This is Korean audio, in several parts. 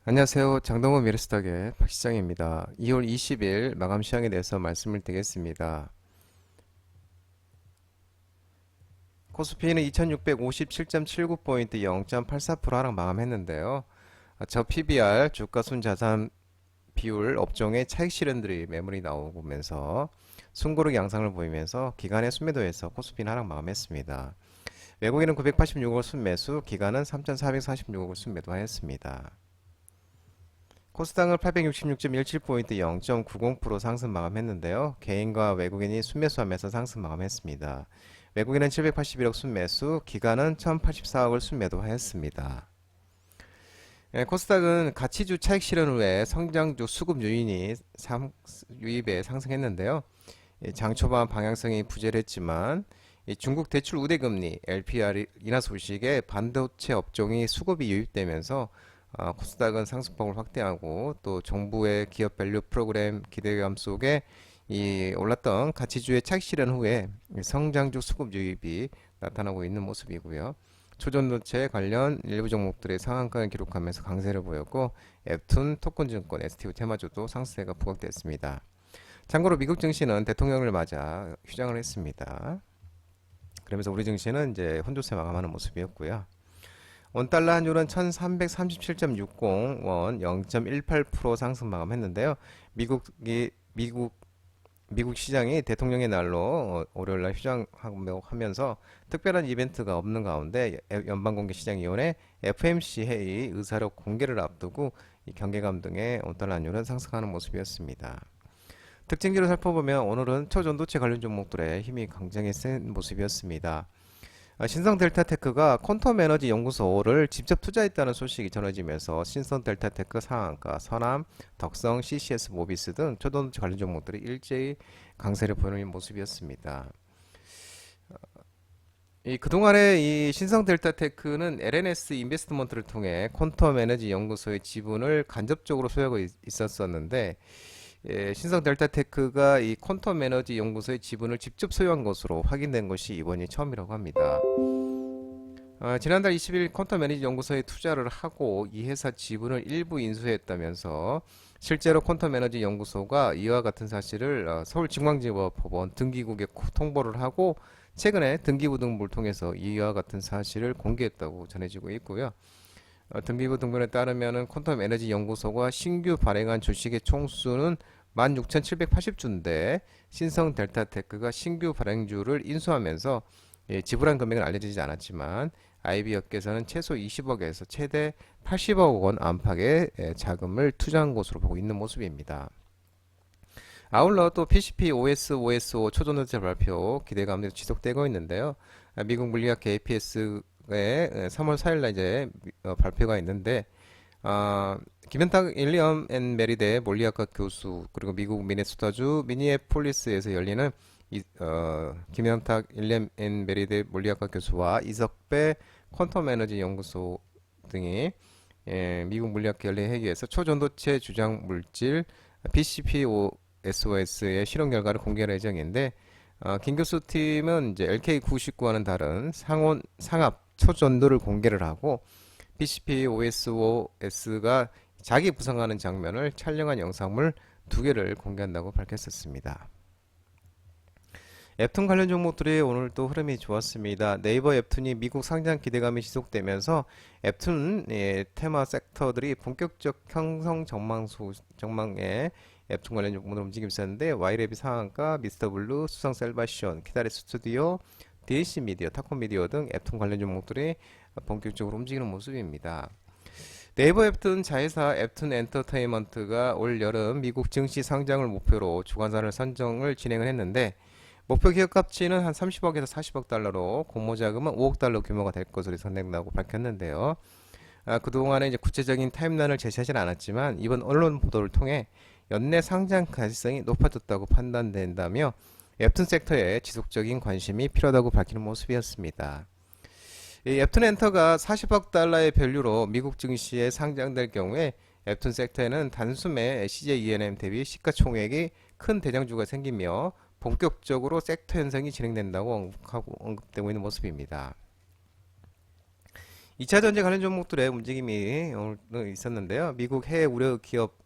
안녕하세요. 장동건 미래스탁의 박시장입니다. 2월 20일 마감 시황에 대해서 말씀을 드리겠습니다. 코스피는 2657.79포인트 0.84% 하락 마감했는데요. 저 PBR, 주가 순자산 비율, 업종의 차익 실현들이 매물이 나오면서 숨고르기 양상을 보이면서 기간의 순매도에서 코스피는 하락 마감했습니다. 외국인은 986억을 순매수, 기간은 3,446억을 순매도하였습니다. 코스닥은 866.17포인트 0.90% 상승 마감했는데요. 개인과 외국인이 순매수하면서 상승 마감했습니다. 외국인은 781억 순매수, 기관은 1084억을 순매도하였습니다. 코스닥은 가치주 차익 실현 후에 성장주 수급 유인이 유입에 상승했는데요. 장 초반 방향성이 부재했지만 중국 대출 우대금리 LPR 인하 소식에 반도체 업종이 수급이 유입되면서 코스닥은 상승폭을 확대하고 또 정부의 기업 밸류 프로그램 기대감 속에 이 올랐던 가치주의 차익 실현 후에 성장주 수급 유입이 나타나고 있는 모습이고요. 초전도체 관련 일부 종목들의 상한가를 기록하면서 강세를 보였고 앱툰, 토큰증권, STU 테마주도 상승세가 부각됐습니다. 참고로 미국 증시는 대통령을 맞아 휴장을 했습니다. 그러면서 우리 증시는 이제 혼조세 마감하는 모습이었고요. 원달러 환율은 1337.60원 0.18% 상승 마감했는데요. 미국 시장이 대통령의 날로 월요일날 휴장하면서 특별한 이벤트가 없는 가운데 연방공개시장위원회 FMC 회의 의사록 공개를 앞두고 이 경계감 등의 원달러 환율은 상승하는 모습이었습니다. 특징지로 살펴보면 오늘은 초전도체 관련 종목들의 힘이 굉장히 센 모습이었습니다. 신성 델타테크가 퀀텀 에너지 연구소를 직접 투자했다는 소식이 전해지면서 신성 델타테크 상한가, 선암, 덕성, CCS 모비스 등 초전도체 관련 종목들이 일제히 강세를 보이는 모습이었습니다. 그동안에 이 신성 델타테크는 LNS 인베스트먼트를 통해 퀀텀 에너지 연구소의 지분을 간접적으로 소유하고 있었었는데 신성 델타테크가 이 퀀텀 에너지 연구소의 지분을 직접 소유한 것으로 확인된 것이 이번이 처음이라고 합니다. 지난달 20일 퀀텀 에너지 연구소에 투자를 하고 이 회사 지분을 일부 인수했다면서 실제로 퀀텀 에너지 연구소가 이와 같은 사실을 서울중앙지법법원 등기국에 통보를 하고 최근에 등기부 등본을 통해서 이와 같은 사실을 공개했다고 전해지고 있고요. 등기부 등본에 따르면 퀀텀 에너지 연구소가 신규 발행한 주식의 총수는 16,780주인데 신성 델타테크가 신규 발행주를 인수하면서 지불한 금액은 알려지지 않았지만 IB업계에서는 최소 20억에서 최대 80억 원 안팎의 자금을 투자한 것으로 보고 있는 모습입니다. 아울러 또 PCP OS, OSO 초전도체 발표 기대감도 지속되고 있는데요. 미국 물리학회 APS의 3월 4일날 이제 발표가 있는데 김현탁 일리엄 앤 메리대 물리학과 교수 그리고 미국 미네소타주 미니애폴리스에서 열리는 김현탁 일리엄 앤 메리대 물리학과 교수와 이석배 퀀텀 에너지 연구소 등이 미국 물리학회 열린 회의에서 초전도체 주장 물질 PCPOSOS의 실험 결과를 공개할 예정인데 김 교수 팀은 이제 LK99와는 다른 상압 초전도를 공개를 하고 PCPOSOS가 자기 부상하는 장면을 촬영한 영상물 2개를 공개한다고 밝혔었습니다. 앱툰 관련 종목들이 오늘 또 흐름이 좋았습니다. 네이버 앱툰이 미국 상장 기대감이 지속되면서 앱툰 테마 섹터들이 본격적 형성 전망에 앱툰 관련 종목들 움직임 있었는데 와이랩이 상한가, 미스터블루, 수성 셀바시온, 키다리 스튜디오, DC 미디어, 타콘 미디어 등 앱툰 관련 종목들이 본격적으로 움직이는 모습입니다. 네이버 앱툰 자회사 앱툰 엔터테인먼트가 올 여름 미국 증시 상장을 목표로 주관사를 선정을 진행을 했는데 목표 기업 가치는 한 30억에서 40억 달러로 공모 자금은 5억 달러 규모가 될 것으로 예상된다고 밝혔는데요. 그동안에 이제 구체적인 타임라인을 제시하진 않았지만 이번 언론 보도를 통해 연내 상장 가능성이 높아졌다고 판단된다며 앱툰 섹터에 지속적인 관심이 필요하다고 밝히는 모습이었습니다. 이 앱툰 엔터가 40억 달러의 밸류로 미국 증시에 상장될 경우에 앱툰 섹터에는 단숨에 CJ ENM 대비 시가총액이 큰 대장주가 생기며 본격적으로 섹터 현상이 진행된다고 언급되고 있는 모습입니다. 2차 전지 관련 종목들의 움직임이 오늘 있었는데요. 미국 해외 우려 기업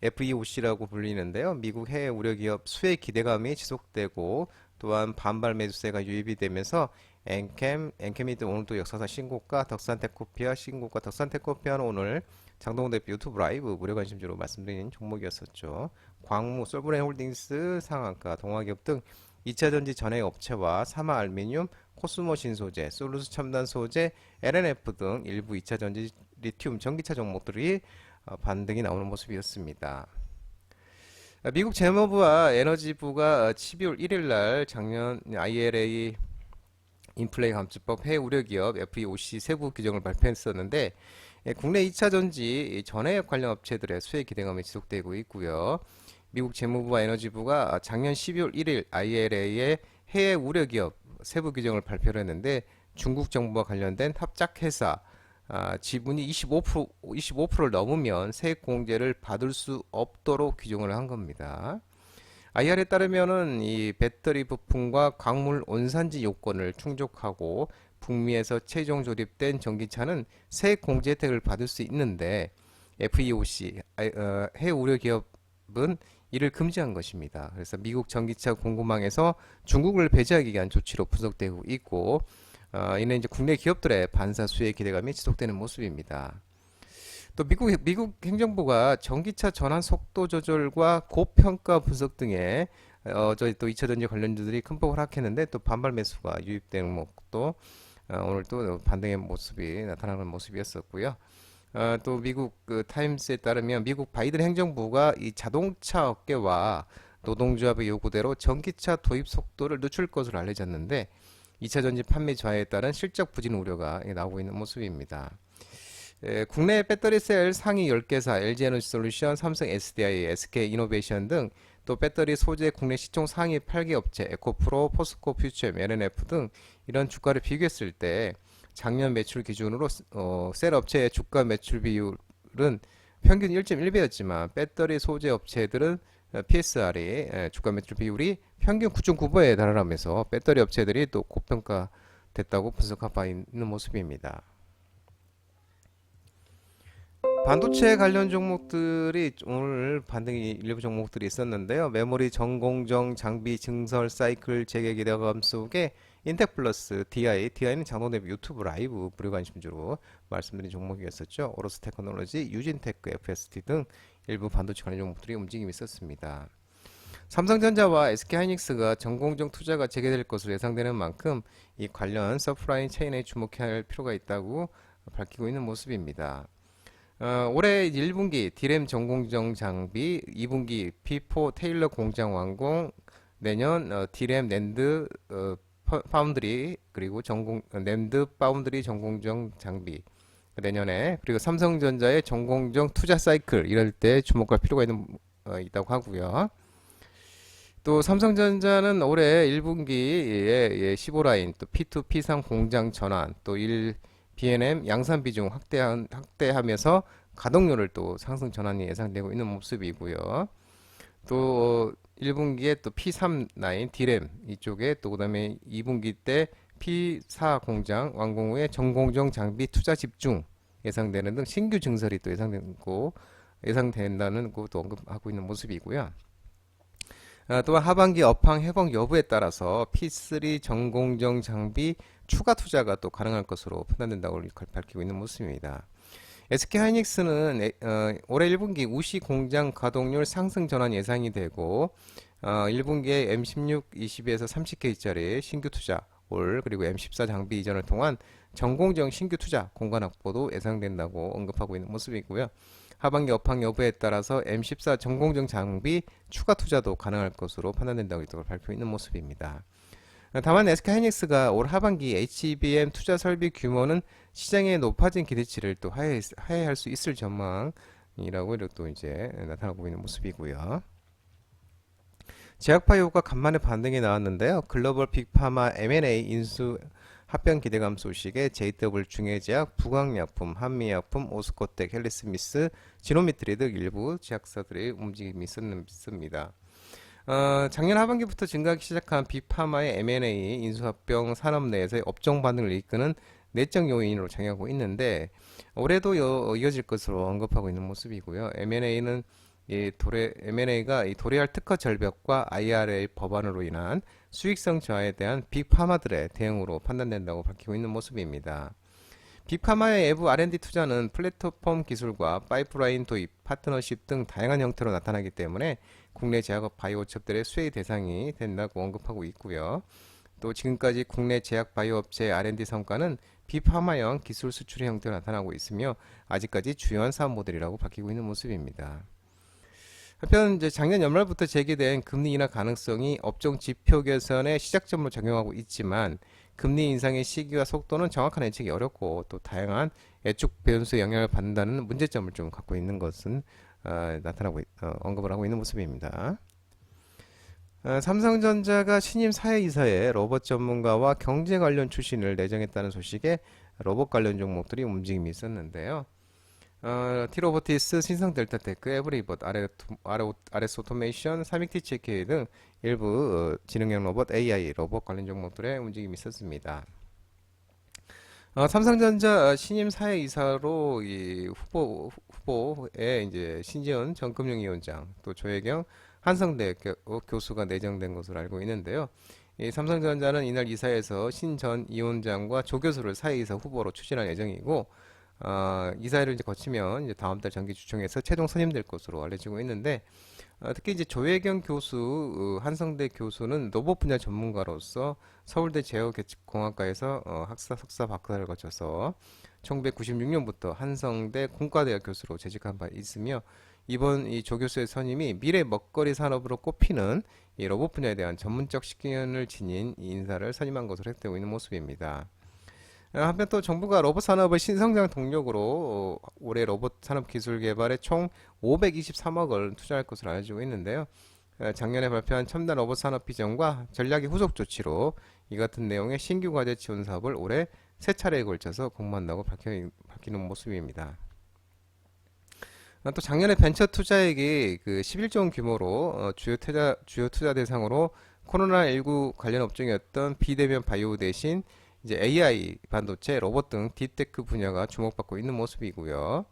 FEOC라고 불리는데요. 미국 해외 우려 기업 수혜 기대감이 지속되고 또한 반발 매수세가 유입이 되면서 엔캠이 오늘 또 역사상 신고가, 덕산테크코피아 신고가, 덕산테크코피아는 오늘 장동훈 대표 유튜브 라이브 무료 관심주로 말씀드린 종목이었었죠. 광무, 솔브레인 홀딩스 상한가, 동화기업 등 2차 전지 전해 업체와 사마 알미늄, 코스모 신소재, 솔루스 첨단 소재, LNF 등 일부 2차 전지 리튬 전기차 종목들이 반등이 나오는 모습이었습니다. 미국 재무부와 에너지부가 12월 1일 날 작년 IRA 인플레이 감축법 해외 우려 기업 FEOC 세부 규정을 발표했었는데 국내 2차 전지 전해역 관련 업체들의 수혜 기대감이 지속되고 있고요. 미국 재무부와 에너지부가 작년 12월 1일 IRA의 해외 우려 기업 세부 규정을 발표를 했는데 중국 정부와 관련된 합작회사 지분이 25%를 넘으면 세액 공제를 받을 수 없도록 규정을 한 겁니다. IR에 따르면은 이 배터리 부품과 광물 온산지 요건을 충족하고 북미에서 최종 조립된 전기차는 세액 공제 혜택을 받을 수 있는데 FEOC 해외 우려 기업은 이를 금지한 것입니다. 그래서 미국 전기차 공급망에서 중국을 배제하기 위한 조치로 분석되고 있고 이는 이제 국내 기업들의 반사 수혜 기대감이 지속되는 모습입니다. 또 미국 행정부가 전기차 전환 속도 조절과 고평가 분석 등의 저희 또 2차 전지 관련주들이 큰 폭을 하락했는데 또 반발 매수가 유입되는 것도 오늘 또 반등의 모습이 나타나는 모습이었었고요. 또 미국 타임스에 따르면 미국 바이든 행정부가 이 자동차 업계와 노동조합의 요구대로 전기차 도입 속도를 늦출 것으로 알려졌는데 2차 전지 판매 저하에 따른 실적 부진 우려가 나오고 있는 모습입니다. 국내 배터리 셀 상위 10개사 LG에너지솔루션, 삼성 SDI, SK이노베이션 등 또 배터리 소재 국내 시총 상위 8개 업체 에코프로, 포스코 퓨처엠, LNF 등 이런 주가를 비교했을 때 작년 매출 기준으로 셀 업체의 주가 매출 비율은 평균 1.1배였지만 배터리 소재 업체들은 PSR이 주가 매출 비율이 평균 9.9배에 달하면서 배터리 업체들이 또 고평가됐다고 분석한 바 있는 모습입니다. 반도체 관련 종목들이 오늘 반등이 일부 종목들이 있었는데요. 메모리 전공정 장비 증설 사이클 재개 기대감 속에 인텍플러스 DI는 장동대 유튜브 라이브 무료 관심주로 말씀드린 종목이었었죠. 오로스 테크놀로지, 유진테크, FST 등 일부 반도체 관련 종목들이 움직임이 있었습니다. 삼성전자와 SK하이닉스가 전공정 투자가 재개될 것으로 예상되는 만큼 이 관련 서프라인 체인에 주목해야 할 필요가 있다고 밝히고 있는 모습입니다. 올해 1분기 디램 전공정 장비, 2분기 P4 테일러 공장 완공, 내년 디램 낸드 파운드리 그리고 낸드 파운드리 전공정 장비 내년에 그리고 삼성전자의 전공정 투자 사이클 이럴 때 주목할 필요가 있다고 하고요. 또 삼성전자는 올해 1분기에 15라인, 또 P2, P3 공장 전환, 또 B&M 양산 비중 확대하면서 가동률을 또 상승 전환이 예상되고 있는 모습이고요. 또 1분기에 또 P3 라인 디램 이쪽에 또 그다음에 2분기 때 P4 공장 완공 후에 전공정 장비 투자 집중 예상되는 등 신규 증설이 또 예상된다는 것도 언급하고 있는 모습이고요. 또한 하반기 업황 회복 여부에 따라서 P3 전공정 장비 추가 투자가 또 가능할 것으로 판단된다고 밝히고 있는 모습입니다. SK하이닉스는 올해 1분기 우시 공장 가동률 상승 전환 예상이 되고 1분기에 M16 20에서 30K짜리 신규 투자 그리고 M14 장비 이전을 통한 전공정 신규 투자 공간 확보도 예상된다고 언급하고 있는 모습이고요. 하반기 업황 여부에 따라서 M14 전공정 장비 추가 투자도 가능할 것으로 판단된다고 발표 있는 모습입니다. 다만 SK하이닉스가 올 하반기 HBM 투자 설비 규모는 시장의 높아진 기대치를 또 하회할 수 있을 전망이라고 또 이제 나타나고 있는 모습이고요. 제약파 효과 간만에 반등이 나왔는데요. 글로벌 빅파마 M&A 인수 합병 기대감 소식에 JW 중해제약, 부강약품, 한미약품, 오스코텍, 헬리스미스, 지노미트리 등 일부 제약사들의 움직임이 있습니다. 작년 하반기부터 증가하기 시작한 빅파마의 M&A 인수합병 산업 내에서의 업종 반응을 이끄는 내적 요인으로 작용하고 있는데 올해도 이어질 것으로 언급하고 있는 모습이고요. M&A가 이 도래할 특허 절벽과 IRA 법안으로 인한 수익성 저하에 대한 빅파마들의 대응으로 판단된다고 밝히고 있는 모습입니다. 빅파마의 외부 R&D 투자는 플랫폼 기술과 파이프라인 도입, 파트너십 등 다양한 형태로 나타나기 때문에 국내 제약업 바이오 업체들의 수혜의 대상이 된다고 언급하고 있고요. 또 지금까지 국내 제약 바이오 업체의 R&D 성과는 빅파마형 기술 수출의 형태로 나타나고 있으며 아직까지 주요한 사업 모델이라고 밝히고 있는 모습입니다. 한편 이제 작년 연말부터 제기된 금리 인하 가능성이 업종 지표 개선의 시작점으로 작용하고 있지만 금리 인상의 시기와 속도는 정확한 예측이 어렵고 또 다양한 예측 변수의 영향을 받는다는 문제점을 좀 갖고 있는 것은 언급을 하고 있는 모습입니다. 삼성전자가 신임 사회이사에 로봇 전문가와 경제 관련 출신을 내정했다는 소식에 로봇 관련 종목들이 움직임이 있었는데요. 티로보티스, 신성델타테크, 에브리봇, RS 오토메이션, 삼익티체K 등 일부 지능형 로봇, AI 로봇 관련 종목들의 움직임이 있었습니다. 삼성전자 신임 사회이사로 이 후보에 이제 신지연 전 금융위원장, 또 조혜경 한성대 교수가 내정된 것으로 알고 있는데요. 이 삼성전자는 이날 이사회에서 신 전 위원장과 조 교수를 사회이사 후보로 추진할 예정이고, 이사회를 이제 거치면 이제 다음 달 정기주총에서 최종 선임될 것으로 알려지고 있는데, 특히 이제 조혜경 교수, 한성대 교수는 로봇 분야 전문가로서 서울대 제어공학과에서 학사, 석사, 박사를 거쳐서 1996년부터 한성대 공과대학 교수로 재직한 바 있으며 이번 이 조 교수의 선임이 미래 먹거리 산업으로 꼽히는 이 로봇 분야에 대한 전문적 식견을 지닌 이 인사를 선임한 것으로 해석되고 있는 모습입니다. 한편 또 정부가 로봇 산업의 신성장 동력으로 올해 로봇 산업 기술 개발에 총 523억을 투자할 것으로 알려지고 있는데요. 작년에 발표한 첨단 로봇 산업 비전과 전략의 후속 조치로 이 같은 내용의 신규 과제 지원 사업을 올해 세 차례에 걸쳐서 공모한다고 밝히는 모습입니다. 또 작년에 벤처 투자액이 그 11조 원 규모로 주요 투자 대상으로 코로나19 관련 업종이었던 비대면 바이오 대신 이제 AI, 반도체, 로봇 등 딥테크 분야가 주목받고 있는 모습이고요.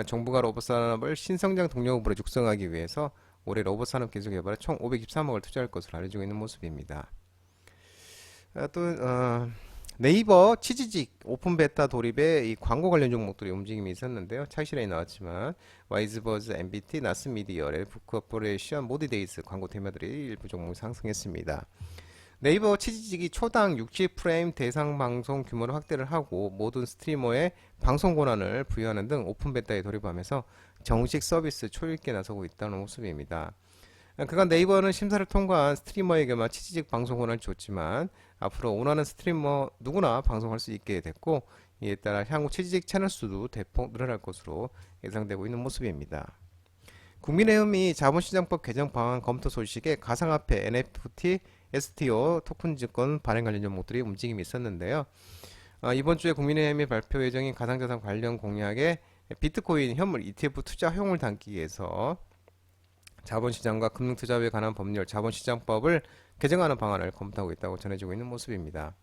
정부가 로봇 산업을 신성장 동력으로 육성하기 위해서 올해 로봇 산업 기술 개발에 총 523억을 투자할 것으로 알려지고 있는 모습입니다. 또 네이버 치지직 오픈 베타 돌입에 이 광고 관련 종목들이 움직임이 있었는데요. 차익 실현이 나왔지만 와이즈버즈, MBT, 나스미디어, 렐프코퍼레이션, 모디데이스 광고 테마들이 일부 종목이 상승했습니다. 네이버 치지직이 초당 60프레임 대상 방송 규모를 확대를 하고 모든 스트리머에 방송 권한을 부여하는 등 오픈 베타에 돌입하면서 정식 서비스 초읽기에 나서고 있다는 모습입니다. 그간 네이버는 심사를 통과한 스트리머에게만 치지직 방송 권한을 줬지만 앞으로 원하는 스트리머 누구나 방송할 수 있게 됐고 이에 따라 향후 치지직 채널 수도 대폭 늘어날 것으로 예상되고 있는 모습입니다. 국민의힘이 자본시장법 개정 방안 검토 소식에 가상화폐, NFT, STO, 토큰 증권 발행 관련 종목들이 움직임이 있었는데요. 이번 주에 국민의힘이 발표 예정인 가상자산 관련 공약에 비트코인 현물 ETF 투자 허용을 담기 위해서 자본시장과 금융투자에 관한 법률 자본시장법을 개정하는 방안을 검토하고 있다고 전해지고 있는 모습입니다.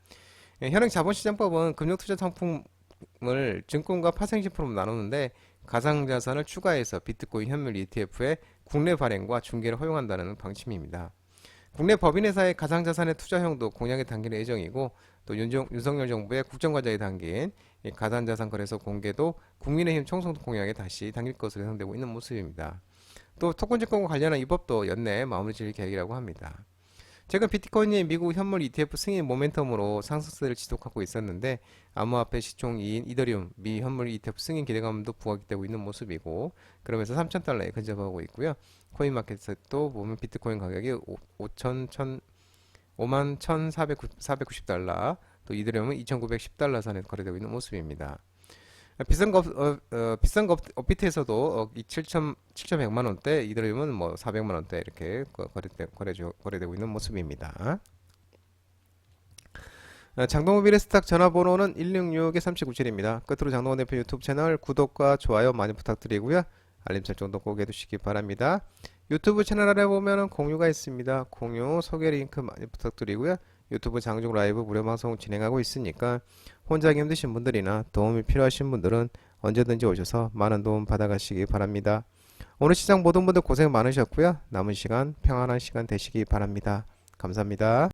현행 자본시장법은 금융투자 상품을 증권과 파생식품으로 나누는데 가상자산을 추가해서 비트코인 현물 ETF의 국내 발행과 중개를 허용한다는 방침입니다. 국내 법인회사의 가상자산의 투자형도 공약에 담길 예정이고 또 윤석열 정부의 국정과제에 담긴 가상자산 거래소 공개도 국민의힘 총선 공약에 다시 담길 것으로 예상되고 있는 모습입니다. 또 토큰증권과 관련한 이 법도 연내 마무리 지을 계획이라고 합니다. 최근 비트코인이 미국 현물 ETF 승인 모멘텀으로 상승세를 지속하고 있었는데 암호화폐 시총 2인 이더리움 미 현물 ETF 승인 기대감도 부각되고 있는 모습이고 그러면서 3,000달러에 근접하고 있고요. 코인마켓에도 보면 비트코인 가격이 51,490달러 또 이더리움은 2,910달러 선에 거래되고 있는 모습입니다. 비싼 거 업비트에서도 7,100만 원대, 이더리움은 뭐 400만 원대 이렇게 거래되고 있는 모습입니다. 장동호 미래스탁 전화번호는 166-3797입니다. 끝으로 장동호 대표 유튜브 채널 구독과 좋아요 많이 부탁드리고요. 알림 설정도 꼭 해두시기 바랍니다. 유튜브 채널 아래 보면은 공유가 있습니다. 공유, 소개 링크 많이 부탁드리고요. 유튜브 장중 라이브 무료 방송 진행하고 있으니까 혼자 하기 힘드신 분들이나 도움이 필요하신 분들은 언제든지 오셔서 많은 도움 받아가시기 바랍니다. 오늘 시장 모든 분들 고생 많으셨고요. 남은 시간 평안한 시간 되시기 바랍니다. 감사합니다.